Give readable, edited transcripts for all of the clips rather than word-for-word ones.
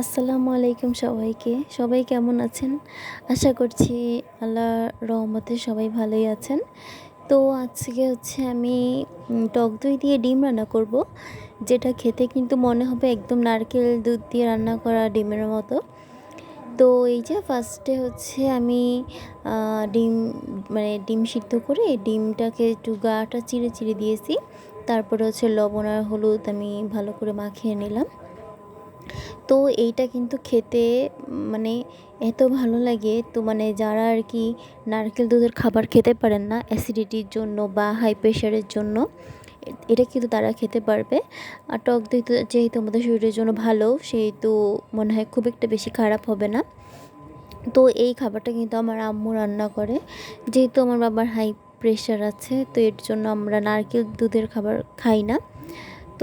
আসসালামু আলাইকুম সবাইকে। সবাই কেমন আছেন? আশা করছি আল্লাহর রহমতে সবাই ভালোই আছেন। তো আজকে আমি টক দই দিয়ে ডিম রান্না করব। যেটা খেতে কিন্তু মনে হবে একদম নারকেল দুধ দিয়ে রান্না করা ডিমের মতো। তো এই যে ফার্স্টে আমি ডিম ডিম সিদ্ধ করে ডিমটাকে একটু গাটা চিড়ে চিড়ে দিয়েছি। তারপরে লবণ আর হলুদ আমি ভালো করে মাখিয়ে নিলাম। তো এইটা কিন্তু খেতে মানে এত ভালো লাগে। তো যারা আর কি নারকেল দুধের খাবার খেতে পারেন না অ্যাসিডিটির জন্য বা হাই প্রেশারের জন্য, এটা কিন্তু তারা খেতে পারবে। আর টক দই তো যেহেতু আমাদের শরীরের জন্য ভালো, সেহেতু মনে হয় খুব একটা বেশি খারাপ হবে না। তো এই খাবারটা কিন্তু আমার আম্মু রান্না করে। যেহেতু আমার বাবার হাই প্রেশার আছে, তো এর জন্য আমরা নারকেল দুধের খাবার খাই না।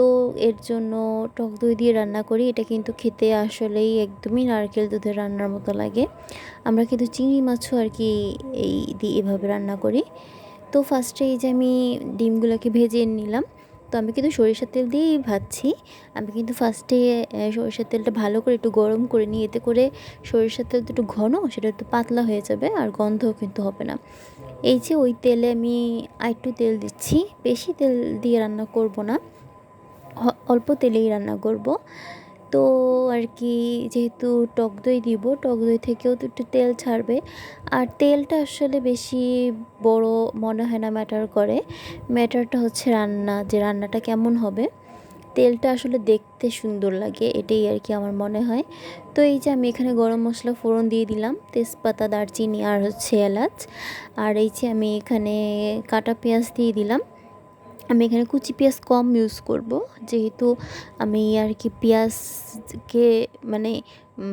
তো এর জন্য টক দই দিয়ে রান্না করি। এটা কিন্তু খেতে আসলেই একদমই নারকেল দুধের রান্নার মতো লাগে। আমরা কিন্তু চিংড়ি মাছও আর কি এভাবে রান্না করি। তো ফার্স্টে এই যে আমি ডিমগুলোকে ভেজে নিলাম। তো আমি কিন্তু সরিষার তেল দিয়েই ভাজছি। আমি কিন্তু ফার্স্টে সরিষার তেলটা ভালো করে একটু গরম করে নিই, এতে করে সরিষার তেলটা একটু ঘন, সেটা একটু পাতলা হয়ে যাবে আর গন্ধও কিন্তু হবে না। এই যে ওই তেলে আমি আরেকটু তেল দিচ্ছি, বেশি তেল দিয়ে রান্না করব না, অল্প তেলেই রান্না করব। তো আর কি যেহেতু টক দই দিব, টক দই থেকেও তো একটু তেল ছাড়বে। আর তেলটা আসলে বেশি বড় মনে হয় না ম্যাটার করে। ম্যাটারটা রান্নাটা কেমন হবে। তেলটা আসলে দেখতে সুন্দর লাগে, এটাই আর কি আমার মনে হয়। তো এই যে আমি এখানে গরম মশলা ফোড়ন দিয়ে দিলাম, তেজপাতা, দারচিনি আর এলাচ। আর এই যে আমি এখানে কাটা পেঁয়াজ দিয়ে দিলাম। আমি এখানে কুচি পেঁয়াজ কম ইউজ করব, যেহেতু আমি আর কি পেঁয়াজকে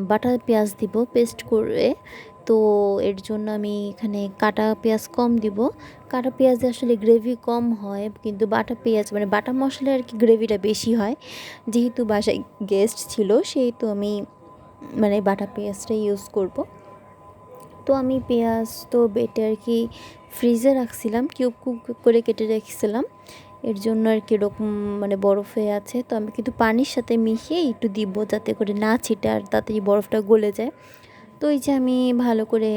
বাটা পেঁয়াজ দিব পেস্ট করে। তো এর জন্য আমি এখানে কাটা পেঁয়াজ কম দিব। কাটা পেঁয়াজে আসলে গ্রেভি কম হয়, কিন্তু বাটা পেঁয়াজ বাটা মশলা আর কি গ্রেভিটা বেশি হয়। যেহেতু বাসায় গেস্ট ছিল, সেহেতু আমি বাটা পেঁয়াজটা ইউজ করব। তো আমি পেঁয়াজ তো বেটে আর কি ফ্রিজে রাখছিলাম, কিউব কিউব করে কেটে রেখেছিলাম। এর জন্য আর কি এরকম বরফ হয়ে আছে। তো আমি কিন্তু পানির সাথে মিশিয়ে একটু দিব, যাতে করে না ছিটে আর তাড়াতাড়ি বরফটা গলে যায়। তো এই যে আমি ভালো করে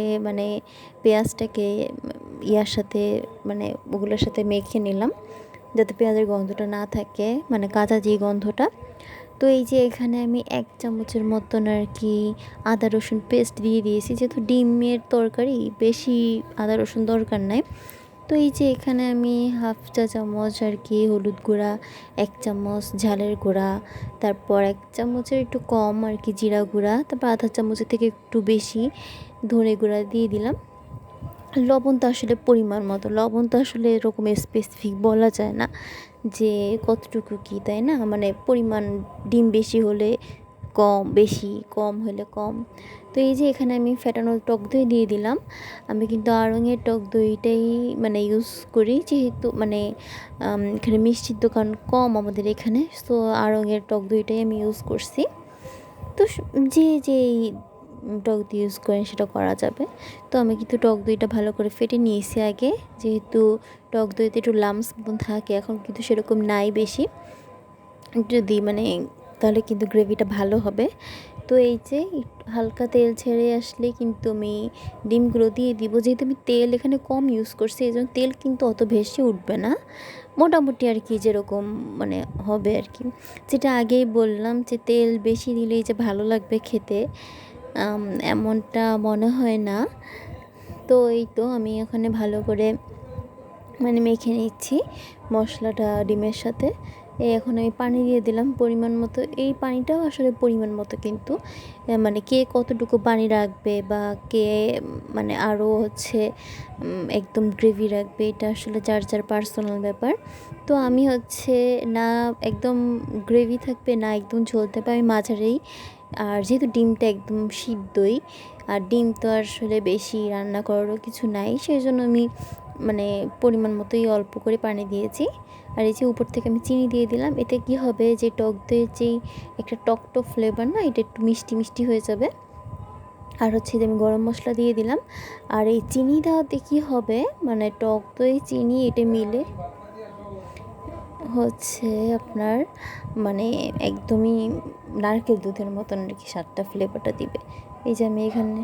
পেঁয়াজটাকে ইয়ার সাথে ওগুলোর সাথে মেখে নিলাম, যাতে পেঁয়াজের গন্ধটা না থাকে, কাঁচা যে গন্ধটা। তো এই যে এখানে আমি 1 চামচের মতন আর কি আদা রসুন পেস্ট দিয়ে দিয়েছি, যেহেতু ডিমের তরকারি বেশি আদা রসুন দরকার নাই। তো এই যে এখানে আমি হাফ চা চামচ আর কি হলুদ গুঁড়া, 1 চামচ ঝালের গুঁড়া, তারপর 1 চামচের একটু কম আর কি জিরা গুঁড়া, তারপর আধা চামচের থেকে একটু বেশি ধনে গুঁড়া দিয়ে দিলাম। লবণ তো আসলে পরিমাণ মতো, লবণ তো আসলে এরকম স্পেসিফিক বলা যায় না যে কতটুকু কী, তাই না? পরিমাণ ডিম বেশি হলে কম, বেশি কম হলে কম। তো এই যে এখানে আমি ফেটানো টক দই দিয়ে দিলাম। আমি কিন্তু আড়ঙের টক দইটাই ইউজ করি, যেহেতু এখানে মিষ্টির দোকান কম আমাদের এখানে, তো আড়ঙের টক দইটাই আমি ইউজ করছি। তো যে যেই টক দই ইউজ করেন সেটা করা যাবে। তো আমি কিন্তু টক দইটা ভালো করে ফেটে নিয়েছি আগে, যেহেতু টক দইতে একটু লামস মতন থাকে, এখন কিন্তু সেরকম নাই বেশি। যদি তাহলে কিন্তু গ্রেভিটা ভালো হবে। তো এই যে হালকা তেল ছেড়ে আসলে কিন্তু আমি ডিমগুলো দিয়ে দিব। যেহেতু আমি তেল এখানে কম ইউজ করছি, এই জন্য তেল কিন্তু অত বেশি উঠবে না, মোটামুটি আর কি যেরকম হবে আর কি। যেটা আগেই বললাম যে তেল বেশি দিলেই যে ভালো লাগবে খেতে, এমনটা মনে হয় না। তো এই তো আমি এখানে ভালো করে মেখে নিচ্ছি মশলাটা ডিমের সাথে। এখন আমি পানি দিয়ে দিলাম পরিমাণ মতো। এই পানিটাও আসলে পরিমাণ মতো, কিন্তু কে কতটুকু পানি রাখবে বা কে আরও একদম গ্রেভি রাখবে, এটা আসলে যার যার পার্সোনাল ব্যাপার। তো আমি না একদম গ্রেভি থাকবে, না একদম ঝোল থাকবে, আমি মাঝারি। আর যেহেতু ডিমটা একদম সিদ্ধই, আর ডিম তো আসলে বেশি রান্না করারও কিছু নাই, সেই জন্য আমি পরিমাণ মতোই অল্প করে পানি দিয়েছি। আর এই যে উপর থেকে আমি চিনি দিয়ে দিলাম। এতে কি হবে, যে টক দইয়ের যেই একটা টক ফ্লেভার না, এটা একটু মিষ্টি মিষ্টি হয়ে যাবে। আর যে আমি গরম মশলা দিয়ে দিলাম। আর এই চিনি দেওয়াতে কী হবে, টক দই চিনি এটা মিলে আপনার একদমই নারকেল দুধের মতন আর কি স্বাদটা ফ্লেভারটা দিবে। এই যে আমি এখানে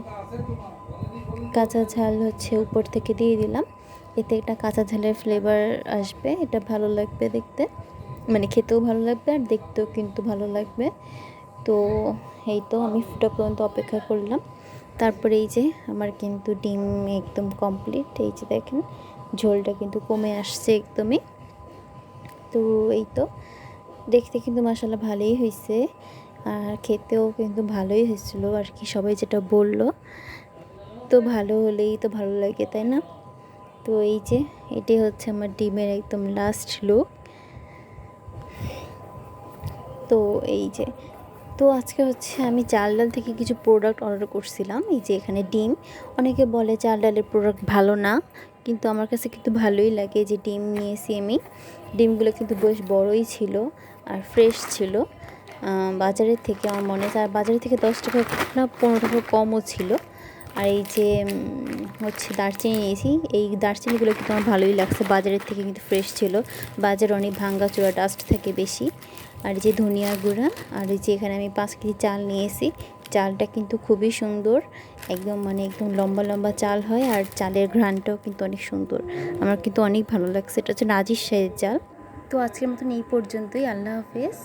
কাঁচা ঝাল হচ্ছে উপর থেকে দিয়ে দিলাম, এতে একটা কাঁচা ঝালের ফ্লেভার আসবে, এটা ভালো লাগবে দেখতে, মানে খেতেও ভালো লাগবে আর দেখতেও কিন্তু ভালো লাগবে। তো এই তো আমি ফুটা পর্যন্ত অপেক্ষা করলাম। তারপরে এই যে আমার কিন্তু ডিম একদম কমপ্লিট, এই যে দেখেন ঝোলটা কিন্তু কমে আসছে একদমই। তো এই তো দেখতে কিন্তু মাশাআল্লাহ ভালোই হয়েছে, আর খেতেও কিন্তু ভালোই হয়েছিল আর কি, সবাই যেটা বললো। তো ভালো হলেই তো ভালো লাগে, তাই না? তো এই যে এটাই হচ্ছে আমার ডিমের একদম লাস্ট লুক। তো এই যে, তো আজকে হচ্ছে আমি চালডাল থেকে কিছু প্রোডাক্ট অর্ডার করছিলাম। এই যে এখানে ডিম, অনেকে বলে চালডালের প্রোডাক্ট ভালো না, কিন্তু আমার কাছে কিন্তু ভালোই লাগে। যে ডিম নিয়েছি আমি, ডিমগুলো কিন্তু বেশ বড়ই ছিল আর ফ্রেশ ছিল বাজারের থেকে, আমার মনে হয়। আর বাজারের থেকে 10 টাকা না 15 টাকা কমও ছিল। আর এই যে হচ্ছে দারচিনি নিয়েছি, এই দারচিনিগুলো কিন্তু আমার ভালোই লাগছে, বাজারের থেকে কিন্তু ফ্রেশ ছিল। বাজারে অনেক ভাঙ্গাচোরা ডাস্ট থাকে বেশি। আর এই যে ধনিয়া গুঁড়া, আর এই যে এখানে আমি 5 কেজি চাল নিয়েছি। চালটা কিন্তু খুবই সুন্দর, একদম মানে একদম লম্বা লম্বা চাল হয়, আর চালের ঘ্রাণটাও কিন্তু অনেক সুন্দর, আমার কিন্তু অনেক ভালো লাগছে। এটা হচ্ছে নাজির শাহের চাল। তো আজকের মতন এই পর্যন্তই, আল্লাহ হাফেজ।